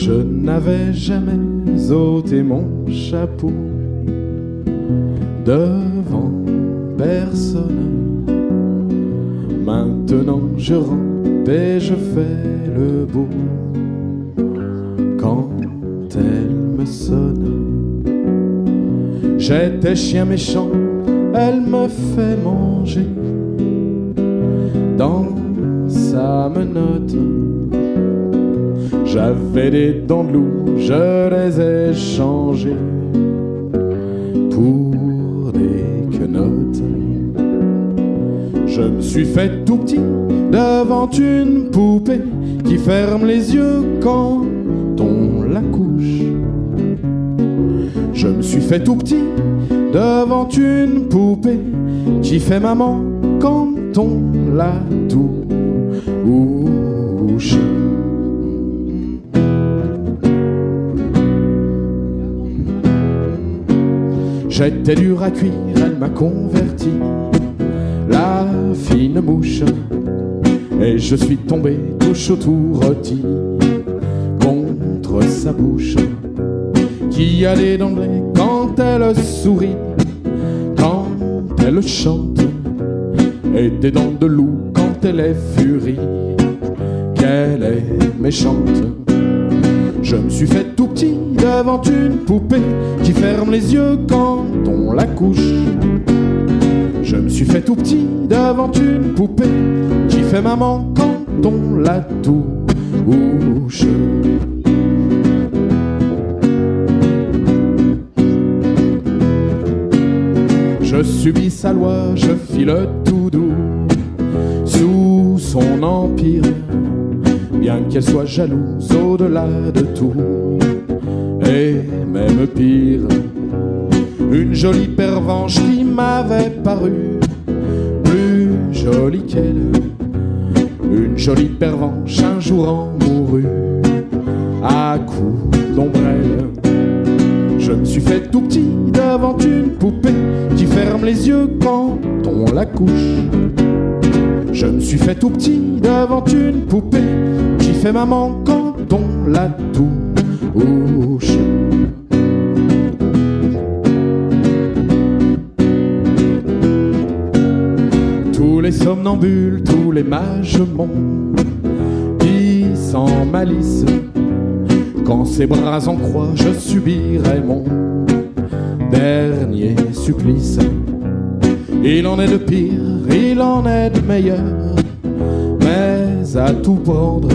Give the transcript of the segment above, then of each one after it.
Je n'avais jamais ôté mon chapeau devant personne. Maintenant je rampe et je fais le beau quand elle me sonne. J'étais chien méchant, elle me fait manger dans sa menotte. J'avais des dents de loup, je les ai changées pour des quenottes. Je me suis fait tout petit devant une poupée qui ferme les yeux quand on la couche. Je me suis fait tout petit devant une poupée qui fait maman quand on la touche. J'étais dur à cuire, elle m'a converti, la fine mouche, et je suis tombé tout chaud tout rôti contre sa bouche, qui a les dents bleues quand elle sourit, quand elle chante, et des dents de loup quand elle est furie, qu'elle est méchante. Je me suis fait tout petit devant une poupée qui ferme les yeux quand on la couche. Je me suis fait tout petit devant une poupée qui fait maman quand on la touche. Je subis sa loi, je file tout doux sous son empire, bien qu'elle soit jalouse au-delà de tout, et même pire, une jolie pervenche qui m'avait paru plus jolie qu'elle. Une jolie pervenche un jour en mourut à coups d'ombrelle. Je me suis fait tout petit devant une poupée qui ferme les yeux quand on la couche. Je me suis fait tout petit devant une poupée qui fait maman quand on la touche. Tous les somnambules, tous les mages m'ont dit sans malice qu'en ses bras en croix je subirai mon dernier supplice. Il en est de pire, il en est de meilleur, mais à tout prendre,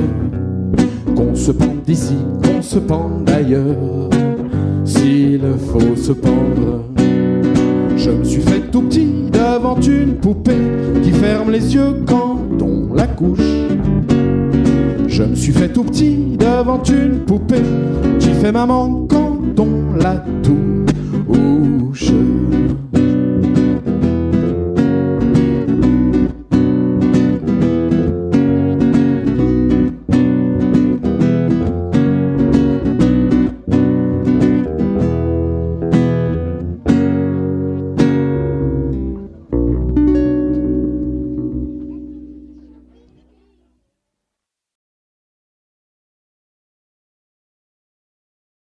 qu'on se pende d'ici, qu'on se pende d'ailleurs, s'il faut se pendre. Je me suis fait tout petit devant une poupée qui ferme les yeux quand on la couche. Je me suis fait tout petit devant une poupée qui fait maman quand on la touche.